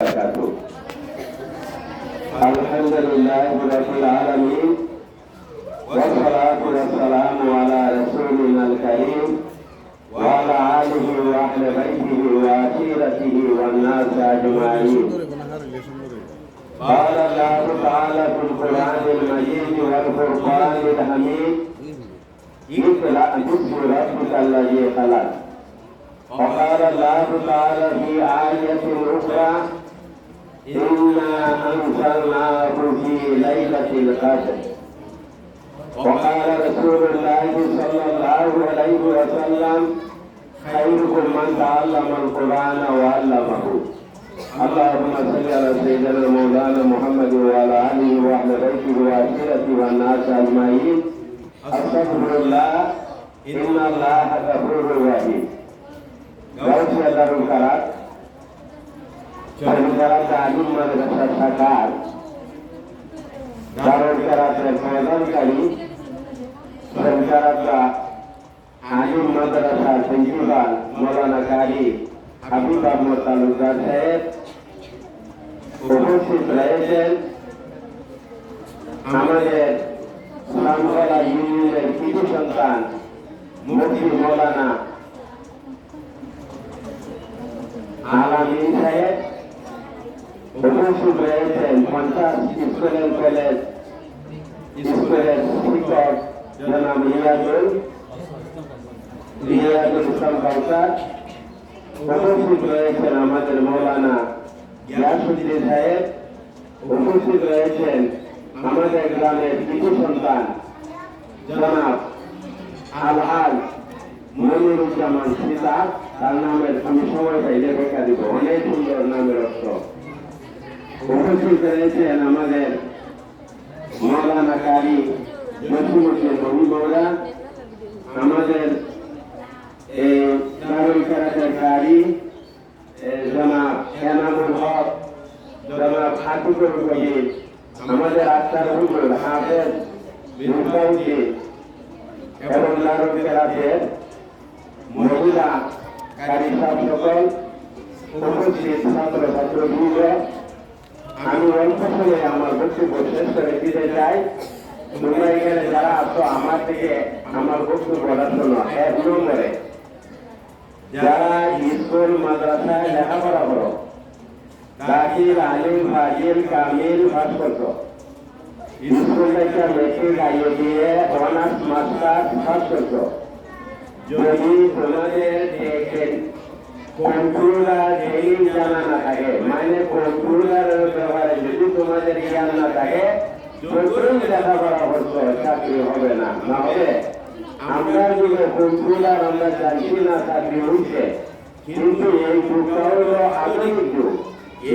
وبركاته. الحمد لله رب العالمين والصلاة والسلام على رسولنا الكريم وعلى آله وأهل بيته وعشيرته والناس أجمعين. قال الله تعالى في القرآن المجيد والفرقان الحميد: اقرأ باسم ربك الذي خلق. وقال الله تعالى في آية أخرى: إنا أنزلناه في ليلة القدر. وقال رسول الله صلى الله عليه وسلم: خيركم من تعلم القرآن وعلمه. اللهم صل على سيدنا مولانا محمد وعلى آله وأهل بيته وعشيرته والناس أجمعين. أستغفر الله إن الله غفور رحيم. Gausia Darul Karat, Darul Karat Alim Madrasah Sakar, Darul Karat Remodan Kali, Darul Karat Alim Madrasah Penjual Maulana Kali, Habib Ahmad Talukar Said, উপস্থিত রয়েছেন আমাদের সামতলা ইউনিয়নের কৃতি সন্তান মুফতি মৌলানা আলামিন সাহেব, উপস্থিত রয়েছেন 50 স্কুলের কলেজ স্কুলের শিক্ষক জনাব রিয়াজুল ইসলাম কাউসার, উপস্থিত রয়েছেন আমাদের মৌলানা ইয়াসুদ্দিন সাহেব, উপস্থিত রয়েছেন আমাদের গ্রামের কৃতি সন্তান জনাব আলহাজ মনিরুজ্জামান সীতা। তার নামের আমি সময় পাইলে দেখা দিব, অনেক সুন্দর নামের অর্থ। উপস্থিত রয়েছেন আমাদের মৌলানা কারি জসিমুদ্দিন মহিমৌলা, আমাদের দারুল কারাতের কারি জনাব এনামুল হক, জনাব হাতিকুল কবির, আমাদের আক্তার হুজুর হাফেজ মিফতাউদ্দিন এবং দারুল কারাতের মহিলা কারি সাহেব সকল উপস্থিত ছাত্র ছাত্রবৃন্দ, আমি অল্প সময়ে আমার বক্তব্য শেষ করে দিতে চাই। তোমরা এখানে যারা আছো আমার থেকে আমার বক্তব্যটা শোনো। 1 নম্বরে যারা স্কুল মাদ্রাসায় লেখাপড়া করো, দাখিল আলিম ফাজিল কামিল পাস করছো, স্কুল থেকে মেট্রিক আইয়ে দিয়ে অনার্স মাস্টার পাস করছো, যদি তোমাদের কম্পিউটার ট্রেনিং জানা না থাকে, মানে কম্পিউটারের ব্যাপারে যদি তোমাদের জ্ঞান না থাকে, যতই লেখাপড়া করছো চাকরি হবে না। না হবে? আমরা যুগে কম্পিউটার আমরা জানছি না, চাকরি হচ্ছে, কিন্তু এই যুগটা হলো আধুনিক যুগ।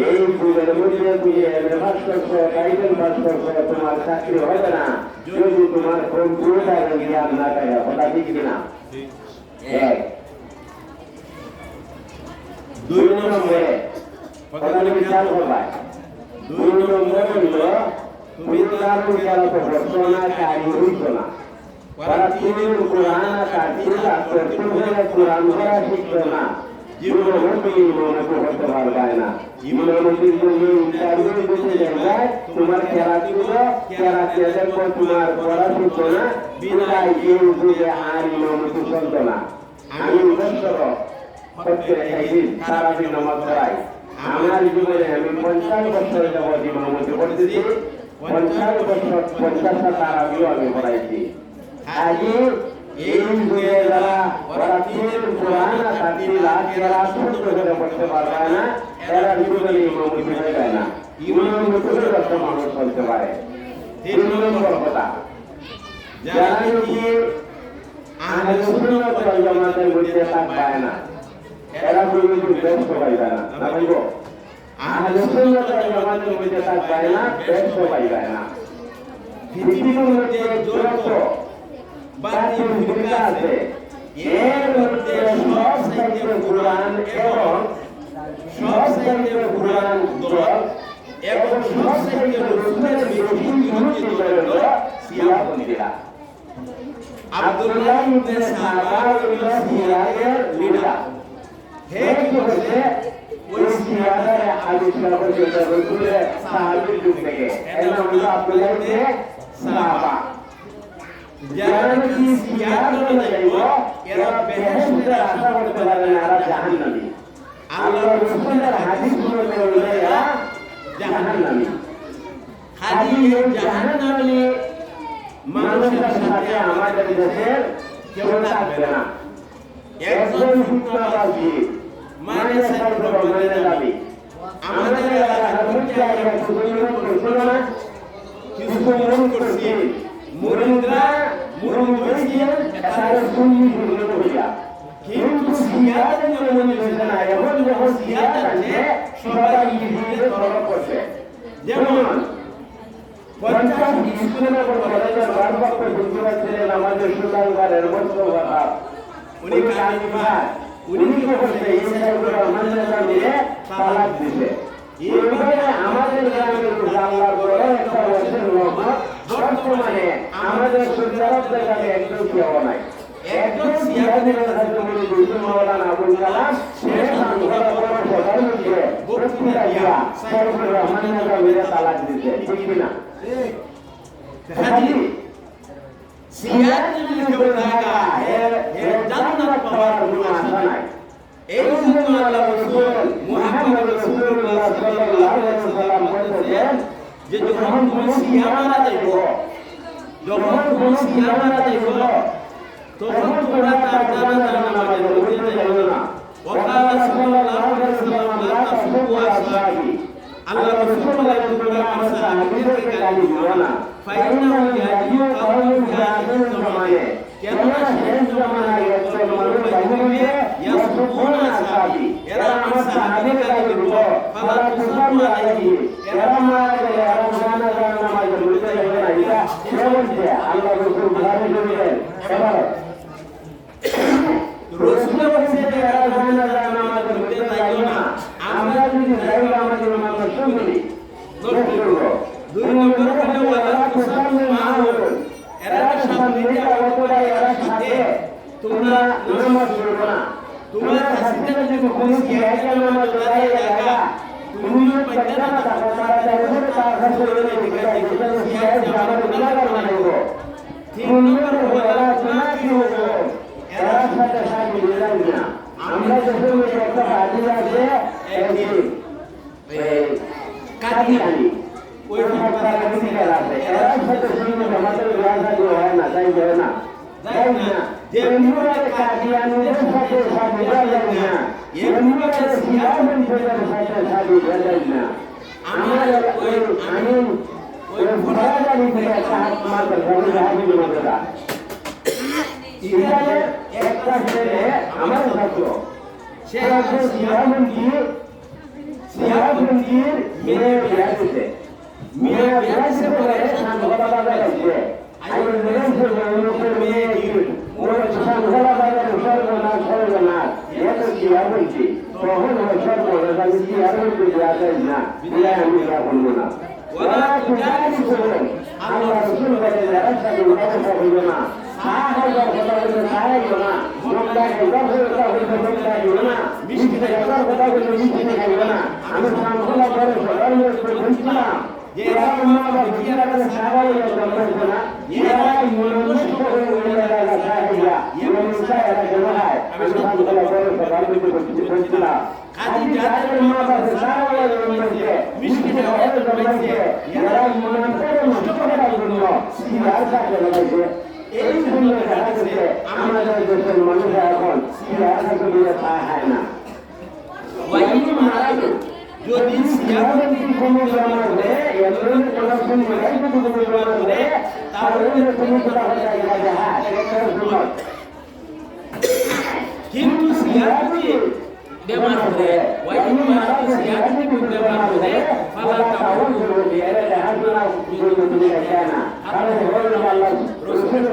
এই যুগের মধ্যে তুমি এমএ পাস করছো, টাইটেল পাস করছো, তোমার চাকরি হবে না যদি তোমার কম্পিউটারের জ্ঞান না থাকে। কথা ঠিক কিনা? 1। 2 নম্বরে কথা বিচার করবা। 2 নম্বর হলো তুমি দারুল কারাত পড়ছো না, কারি হইছো না, ওরা তিনের কোরআন কাটিলা করতে হলে কোরআন পড়া শিখছো না, জীবনে তুমি ইমামতি হতে পারবে না। ইমামতির জন্য ইন্টারভিউ দিতে যায়, তোমার কেরাত দিলো, কেরাত দেওয়ার পর তোমার পড়া শিখছো না, বিদায় এই যুগে আর ইমামতি চলতো না। আমি বছর হচ্ছে একদিন সারাদিন নামাজ পড়াই। আমার জীবনে আমি 50 বছর যাবৎ ইমামতি করতেছি, 50 বছর 50টা তারাবিও আমি পড়াইছি। আজকে এই যুগে যারা ওরা তিনের কোরআন কাটিলা কেরাত শুদ্ধ করে পড়তে পারবে না, এরা জীবনে ইমামতি হয়ে যায় না। ইমামতি করে যত মানুষ চলতে পারে। 3 নম্বর কথা, যারা নাকি আহলে সুন্নাত ওয়াল জামাতের মধ্যে থাকবে না, এরা কোনোদিন ব্যস্ত পাইবে না। না ভাইব? আহলে সুন্নাত ওয়াল জামাতের মধ্যে থাকবে না, ব্যস্ত পাইবে না। পৃথিবীর মধ্যে যত বাতিল ফিরকা আছে, এর মধ্যে সবচাইতে কোরআন এবং সবচাইতে কোরআন দল এবং সবচাইতে রাসূলের বিরোধী বিরোধী হলো শিয়াপন্থীরা। আব্দুল্লাহ ইবনে সাবা হলো শিয়াদের লিডার। হে কি হচ্ছে ওই সিয়াদারে আবিষ্কার করেছে রসুলের সাহাবীর যুগ থেকে এর নাম হলো আব্দুল্লাহ ইবনে সাহাবা যারা নাকি সিয়াদ বলে যাইব এরা বেহেশতের আশা করতে পারে না এরা জাহান্নামী আল্লাহ রসুলের হাদিস মতে হলো এরা জাহান্নামী খালি এই জাহান্নামী মানুষের সাথে আমাদের দেশের কেউ থাকবে না একজন ফিতনাবাজি মানে সাইফুর রহমানের দাবি আমাদের এলাকার জায়গা সুন্দর করছিল না কিছু মরণ করছে মুরিদরা মুরিদ হয়েছেন তারা সুন্নি মুরিদ হইয়া কিন্তু সিয়াদের মনে হয়েছে না এমন যখন সিয়াদ আছে সবাই ইহুদিদের তরফ করছে যেমন 50 স্কুলের কলেজের ভারপ্রাপ্ত প্রিন্সিপাল ছিলেন আমাদের সুলতানগড়ের মোস্তফা উনি কালিমার উনি কি করছে এই সাইফুর রহমানের নামে তালাক দিছে এইভাবে আমাদের গ্রামের আল্লাহর বড় একটা বছর রহমত বর্তমানে আমাদের সুন্দরবনের গ্রামে একজন কেউ নাই একজন সিয়াদের হাতে বলে দুইজন মাওলানা আবুল কালাম শেষ আন্দোলন করার প্রধানমন্ত্রী বক্তৃতা দিয়া সাইফুর রহমানের নামে তালাক দিছে ঠিক কিনা খালি সিয়াদ যদি কেউ থাকা এর জান্নাত পাওয়ার কোনো আশা নাই এই জন্য আল্লাহ রাসূল মুহাম্মদ রাসূলুল্লাহ সাল্লাল্লাহু আলাইহি ওয়াসাল্লাম বলেছেন যে যখন কোন সিয়াদ মারা যাইব তখন তোমরা তার জানাজা নামাজে বসতে যাবে না ওয়াকাল সাল্লাল্লাহু আলাইহি ওয়াসাল্লাম লা তাসুবু আসহাবি আল্লাহ রাসূল বলেছেন আমার সাহাবীদেরকে গালি দিও না ফাইন্নাহু ইয়াজিউ কওমুন ফি জামানে কেননা শেষ জামানায় একজন মানুষ বাইরে ইয়াসুবুনা আসহাবি এরা আমার সাহাবীদের গালি দিব ফালা তুসাল্লু আলাইহি এরা মারা গেলে এরা জানাজা নামাজে বসতে যাবে না এটা কে বলছে আল্লাহ রাসূল বুখারী বলেন এবার রসুল বলেছে যে এরা জানাজা নামাজে বসতে যাবে না আমরা যদি যাই আমাদের নামাজ শুনি দুই নম্বর হলো ওয়ালা তুসাল্লু মাআহুম এরা সামনে অবতরা এরা সাথে তোমরা নামাজ পড়ো না তোমরা সাথে যদি কোনো জায়গা নামাজ পড়াই লাগা তুমি পয়দা না থাকো তারা যাবে তার কাছে বলে দিবে এটা সিয়াদ আমার উল্লাঘন মানব তিন নম্বর হলো এরা জানা কি হলো এরা সাথে সাথে মিলাই না আমরা যখন একটা হাজি আছে এই কাদিয়ানি ওই সরকার অধিকার আছে এরা সাথে শুনে আমাদের রাজা হয় না তাই যায় না যাই না যে মুরাদ কাদিয়ানিদের সাথে সাথে যায় না এই মুরাদ সিয়াদের সাথে সাথে যায় না আমার ওই আইন ওই ফরাজানি থেকে সাহায্য মাত্র বলে হাজি মাদ্রাসা ইহাদের একটা ছেলে আমার ছাত্র সে আছে সিয়ামন্দির মেয়ে বিয়া দিতে মেয়ে বিয়া দিতে বলে সাংঘলা বাজার আছে আইন নিরন্তর লোকের মেয়ে কি ওর সাংঘলা বাজার সর্বনা এত সিয়ামন্দি তখন ওই সর্বনা সিয়ামন্দি বিয়া দেয় না বিয়া আমি রাখবো না ওরা তুজারি করবেন আল্লাহ রসুল বলে যারা সাথে উঠাতে পারবে না সাহায্য কথা বলতে সাহায্য না মনটা একবার কথা বলতে মনটা না মিষ্টিতে একবার কথা বলতে মিষ্টিতে খাইবে না আমি সাংঘলা করে সবার মধ্যে বলছিলাম যে এরা আমার জিয়ারা কাছে সাহায্য করতে না এরা মনুষ্য হয়ে উঠে লাগা সাহায্য মনুষ্য এরা কেন হয় আমি সাংঘলা করে সবার মধ্যে বলছিলাম কাজী যাদের মা বাবা সাহায্য করতে মিষ্টিতে হয়ে যাচ্ছে এরা মনুষ্য নষ্ট করার জন্য সিয়ার কাছে লাগাইছে এই জন্য দেখা যাচ্ছে আমাদের দেশের মানুষরা এখন সিয়ারকে দিয়ে খায় না ওয়াইনি মারাজ যদি সিয়ারের কোনো জানা হলে এমন কোনো শুনবে না যদি কোনো জানা হলে তাহলে তুমি কথা হয়ে যাবে হ্যাঁ এটা সুন্নাত কিন্তু সিয়ারকে বেমার হলে ওয়াইনি মারাজ সিয়ারকে বেমার হলে ফালা তাউল জরুরি এরা হাজনা জরুরি তুমি জানা না কারণ হলো আল্লাহ রসুল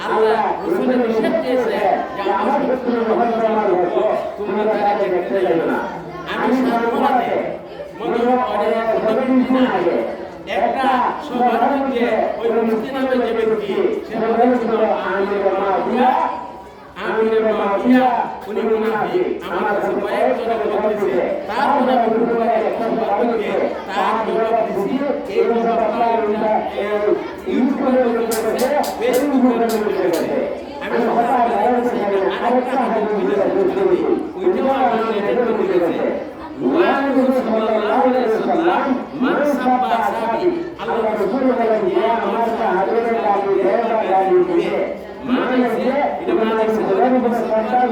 আল্লাহ রসুল নিষেধ করেছে যে আমার শত্রু যখন তোমার হতো তোমরা তাকে দেখতে যাবে না আমি সর্বদাই মনে করে প্রতিদিন আগে একটা সাধারণকে ওই মুক্তি নামে যে ব্যক্তি সে বলেছিল আমি মা দিয়া আমিনের মাফিয়া উনি মুনাফিক আমার কাছে কয়েকজন বলতেছে তারপরে আমি উপরে একটা বাড়িতে তার জবাব দিছি এই জবাব আপনারা ইউটিউবে বলতেছে ফেসবুকে বলতেছে আমি কথা বলছি আরেকটা হাদিস বলতেছি ওইটাও আমাদের এটা বলতেছে ওয়ান সাল্লাল্লাহু আলাইহি ওয়াসাল্লাম মান সাব্বা সাবি আল্লাহ রাসূল বলেন যে আমার সাহাবীরা গালি দেয় বা গালি দিবে মানে যে এটা মানে সাল্লাল্লাহু আলাইহি ওয়াসাল্লাম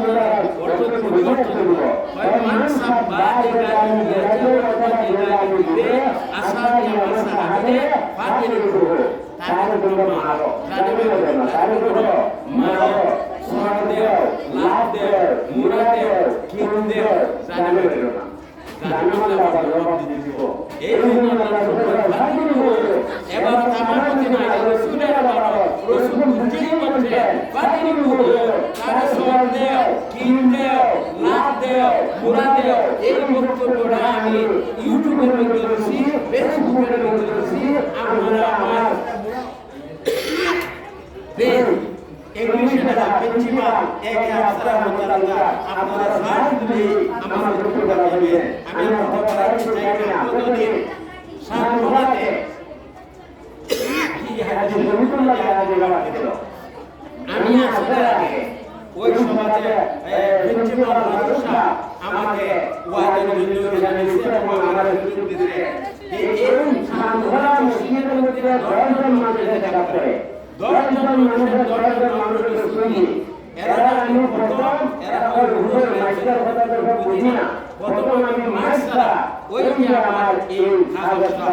অর্থ পরিবর্তন করব মান সাব্বা গালি দিয়েছে অথবা গালি দিবে আসাবি আমার সাহাবীরা ফাতিল করব তারে তোমরা মারো তারে করো মারো সর দেও লাভ দেও মুরা দেও কিন দেও জানে বেরো না জানামাল্লাহ জবাব দিয়ে দিব এই জন্য আল্লাহ সুবহানাহু ওয়া তাআলা এবার তামান্নাতে না রাসূলের বাবা রাসূল বুঝিয়ে বলছে ফাতিল করো তারে সর দেও কিন দেও লাভ দেও মুরা দেও এই বক্তব্যটা আমি ইউটিউবের মধ্যে বলছি ফেসবুকের মধ্যে বলছি আমরা আমার বের ইংলিশে না প্রিন্সিপাল একে আসসালাম মুতারাকা আপনারা সাথে আমার বক্তব্য দিবেন আমি কথা বলতে চাই না আপনাদের সামনে কি হাদিস রসুল্লাহ আলাইহি ওয়া সাল্লাম আমি আসার আগে ওই সমাজে প্রিন্সিপাল রাসূল আমাকে ওয়াদের জন্য জানিয়েছে এবং আমার সুযোগ দিয়েছে এই সামনে মসজিদের মধ্যে 10 জন মানুষ দেখা করে 10 জন মানুষের শুনি এরা আমি প্রথম এরা হুজুর মাস্টার কথা তো বুঝি না প্রথম আমি মাস্টার ওই যে আমার এই কাগজটা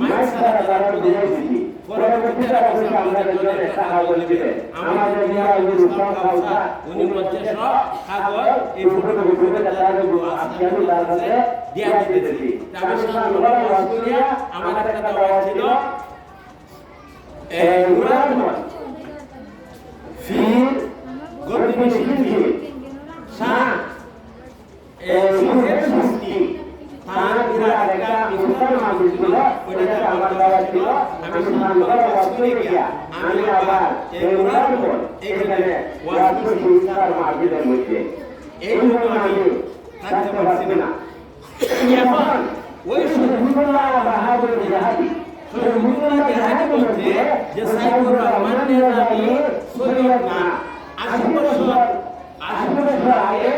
মাস্টার দ্বারা বুঝাইছি পরবর্তীতে আমরা জন্য একটা কাগজ দিবে আমাদের নিয়া ইসলাম খাওয়া উনি বলছে সব কাগজ এই ফটো ভিডিওতে তারা আজকে আমি তার কাছে দিয়া দিতেছি আমি সামনে ওয়াসিয়া আমার একটা দাওয়া ছিল মুরাদ في قرب مسجده ساعة سيدة مسجد তার বিরাটটা ইফতার মাহফিল ছিল ওইটা আমার দাওয়াত ছিল আমি সুবহানাল্লাহ ওয়াসিলে গিয়া আমি আবার এই মুরাদপুর এখানে ওয়াসিল ইফতার মাহফিলের মধ্যে এই জন্য আমি থাকতে পারছি না এখন ওই সুবহানাল্লাহ বাহাদুর জাহাদি সুবহানাল্লাহ জাহাদি বলতে যে সাইফুর রহমান নিজামী সৈয়দ না 80 বছর আগে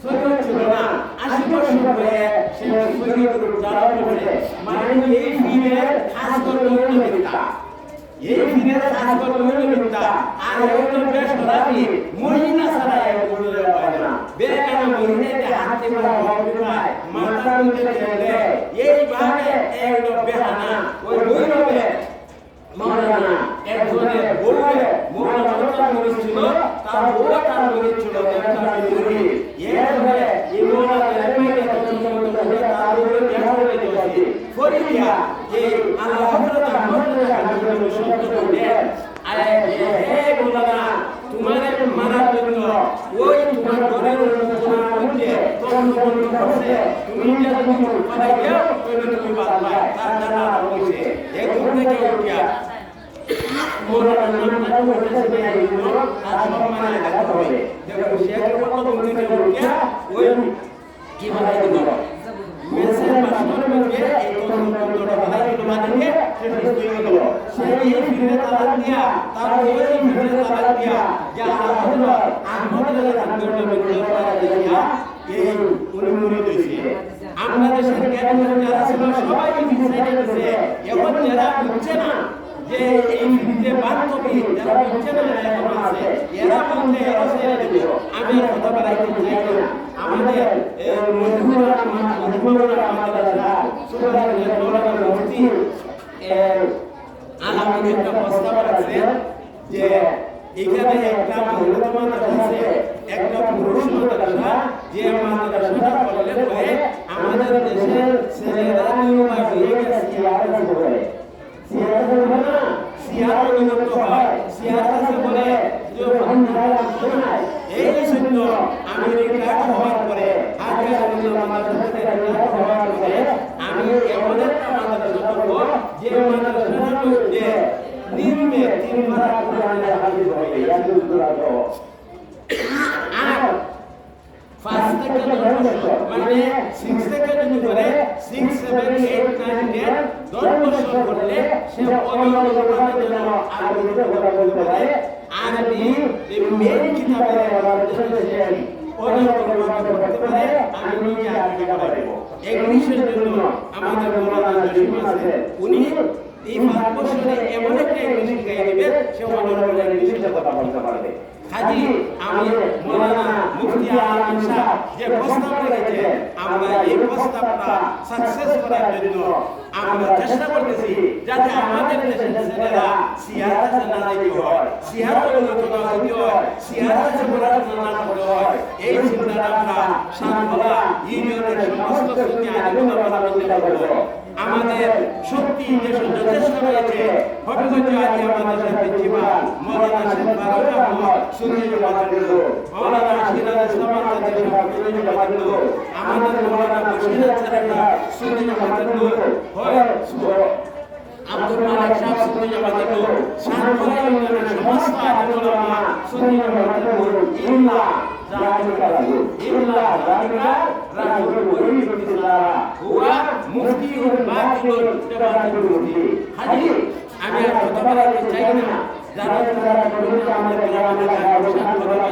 সৈয়দ ছিল না 80 বছর হয়ে সে সৈয়দ দাওয়াত করেছে মানে এই পীরের খাস করে মৌলবিতা এই পীরের খাস করে মৌলবিতা আর ওই বেশ রাতি মহিনা ছাড়া এর মৌলবিতা পায় না বেকানা মহিনাতে হাতে পড়া হবে না মাথা নিচে ছেড়ে এই ভাবে এক বেহানা ওই বৈরবে মাওলানা একজনের বললে মাওলানা তার মুরিদ ছিল তার বড় তার মুরিদ ছিল একটা মুরিদ এর হয়ে এই মাওলানা এমনি তখন তার উপরে দেখা হয়ে যাচ্ছে ফরিদিয়া এই আল্লাহ হযরত আহমদ রাদিয়াল্লাহু আনহু দেন আয় হে মাওলানা তোমাদের মারার জন্য ওই তোমার ঘরের রচনার মধ্যে তখন করছে তুমি যদি কথা দাও তাহলে তুমি বাবা তার দ্বারা হইছে এক থেকে উঠিয়া মোরা নাম বলতে দেয়া হইলো আর সম্মানে আঘাত হবে দেখো শেখ কত বলতে উঠিয়া ওই কি বলা দিল মেসেজ মাসুর মধ্যে এই তন্ত্রটা বাধাই তোমাদেরকে শেষ হয়ে গেল সেই এই ফিরে তালাক দিয়া তার ওই ফিরে তালাক দিয়া যা আল্লাহ আহমদ রাদিয়াল্লাহু আনহু করা দিয়া এই উনি দিয়েছে আমরা দেশের জ্ঞান যারা ছিল সবাই ডিসাইড করেছে এখন যারা বুঝছে না যে এই ফিরে বাস্তবে যারা বুঝছে না এখন আছে এরা বলতে এরা ছেড়ে দেব আমি কথা বলাইতে চাই না আমাদের মজবুরা আমাদের সুরার দৌলতের মূর্তি আলামিন একটা প্রস্তাব রাখছেন যে এখানে একটা মহিলা মাদ্রাসা একটা পুরুষ মাদ্রাসা যে মাদ্রাসাটা করলে পরে আমাদের দেশের ছেলেরা নিয়ম হয়ে গেছে সিয়ারা বলে সিয়ারা বলে না সিয়ারা নিয়ম হয় সিয়ারা বলে যে ভান্ডারা শোনায় এই জন্য আমেরিকা হওয়ার পরে আগে আল্লাহ মাদ্রাসাতে হওয়ার পরে আমি এমন একটা মাদ্রাসা করব যে মাদ্রাসার মধ্যে নিম্নে 3 বার কোরআনের হাদিস হবে ইয়াদুল কুরআন থেকে 10 বছর মানে 6 থেকে যদি করে 6 7 8 9 10 10 বছর করলে সে অনুরূপভাবে যেন আরবিতে কথা বলতে পারে আরবি মেইন কিতাবের সে অনুরূপভাবে পড়তে পারে আমি নিজে আরবি পড়াবো ইংলিশের জন্য আমাদের মাওলানা জসিম আছে উনি এই 5 বছরে এমন একটা ইংলিশ শিখিয়ে দিবে সে অনুরূপভাবে ইংলিশে কথা বলতে পারবে হাজি আমি মাওলানা মুফতি আলম সাহেব যে প্রস্তাব রেখেছেন আমরা এই প্রস্তাবটা সাকসেস করার জন্য আমরা চেষ্টা করতেছি যাতে আমাদের দেশের ছেলেরা সিয়ারাতে না যেতে হয় সিয়ারাতে না যেতে হয় সিয়ারাতে পড়াশোনা না করতে হয় এই চিন্তাটা আমরা সাতবেলা ইউনিয়নের সমস্ত সুন্নি আলিমরা চিন্তা করব আমাদের শক্তি দেশে যথেষ্ট রয়েছে হবিগঞ্জ আলী আমাদের প্রিন্সিপাল মাওলানা শেখ ফারুক আহমদ সুন্নি জামাতের লোক মাওলানা সিরাজ ইসলাম আমাদের সুন্নি জামাতের লোক আমাদের মাওলানা বশির ছাড়া সুন্নি জামাতের লোক হয় আব্দুল মালিক সাহেব সুন্নি জামাতের লোক সাতবেলা ইউনিয়নের সমস্ত আলিমরা সুন্নি জামাতের লোক ইল্লা মুফতিউল বাতিল তেবাতুল মুফতি হাজি আমি আর কথা বলতে চাই না যারা আমাদের গ্রামে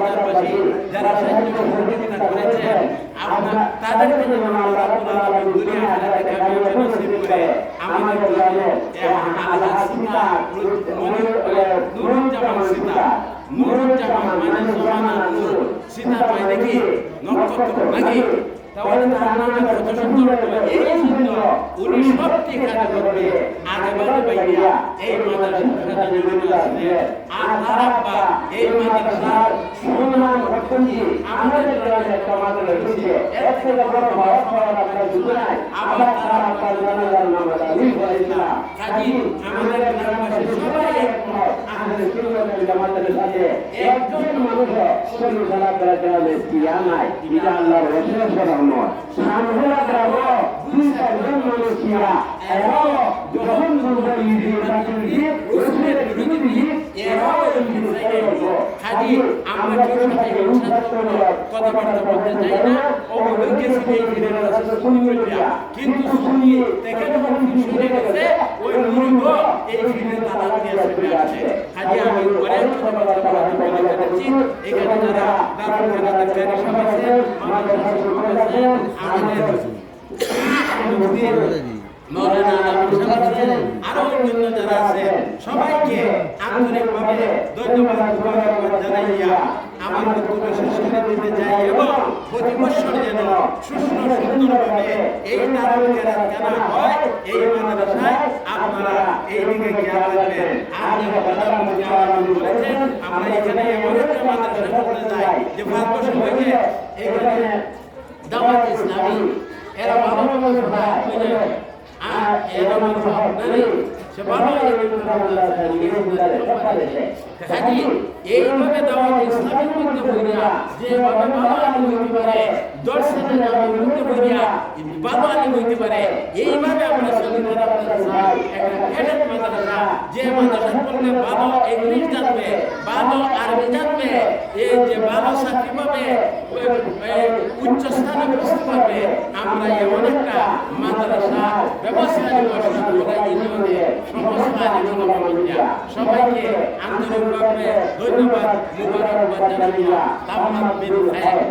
বাজারবাসী যারা সাহায্য সহযোগিতা করেছেন আমরা তাদেরকে যেন আল্লাহ রাব্বুল আলামিন দুনিয়া আখিরাতে কামিয়াবি নসিব করে আমাদের গ্রামে আল্লাহ সীতা নুরুজ্জামান সীতা নুরুজ্জামান মানে সোহানা নূর সীতা মানে কি নক্ষত্র নাকি তাহলে তার নামে কত সুন্দর এই জন্য উনি সবটি কাজ করবে আগেবারে ভাইয়া এই মাদ্রাসার সাথে জড়িত আছে আর তার আব্বা এই মাদ্রাসার সুনাম রক্ষণজি আমাদের গ্রামে একটা মাদ্রাসা রয়েছে এর থেকে বড় বড় আপনার দুটো নাই আবার তার আব্বার জানাজার নাম আলী বলেছিলাম কাজী আমাদের গ্রামবাসী সবাই একমত আমাদের সুন্নাতের জামাতের সাথে একজন মানুষ শরীর খারাপ করার গ্রামে কিয়া নাই এটা আল্লাহর রসুলের রহমত সামহলা গ্রাম দুই চারজন মানুষ কিয়া এরাও যখন বলবো ইদি রাখি রসুলের বিরোধী এরাও কাজী আমরা কেউ সাথে কথাবার্তা বলতে চাই না অবৈধ সেই দিনের রাসূল সুন্নিয়া কিন্তু সুন্নি থেকে যখন শুনে গেছে ওই মুরিদ এই দিনের তালাক দিয়ে চলে আসে কাজী আমি অনেক কথাবার্তা বলে যাচ্ছি এখানে যারা দারুল খেলাতে যারা সবাই আছে মাদ্রাসা শুরু আছে আমাদের মুফতি মাওলানা আলম সাহেব আছেন আরো অন্যান্য যারা আছেন সবাইকে আন্তরিকভাবে ধন্যবাদ জানাইয়া আমার বক্তব্য শেষ করে দিতে চাই এবং প্রতি বছর যেন সুন্দরভাবে এই দারুল খেলাত কেনা হয় এই মাদ্রাসায় আপনারা এই দিকে খেয়াল রাখবেন আর যে বাজার মুফতি আলম বলেছেন আমরা এখানে এমন একটা মাদ্রাসা করতে চাই যে 5 বছর হয়ে এখানে দাওয়াত ইসলামী এরা ভালো ভালো ভাই আর এরা মানুষ নাই সে ভালো কাজী এইভাবে দাওয়াত ইসলামের মধ্যে বইয়া যেভাবে ভালো আলিম হইতে পারে দর্শনে যাওয়ার মধ্যে বইয়া ভালো আলিম হইতে পারে এইভাবে আমরা চলতে চাই একটা ক্যাডেট মাদ্রাসা যে মাদ্রাসা পড়লে ভালো ইংলিশ জানবে ভালো আরবি জানবে এই যে ভালো চাকরি পাবে উচ্চ স্থানে বসতে পারবে আমরা এমন একটা মাদ্রাসা ব্যবস্থা সবাইকে আন্তরিকভাবে ধন্যবাদ মুবারকবাদ জানাইয়া তামাম বিন খায়ের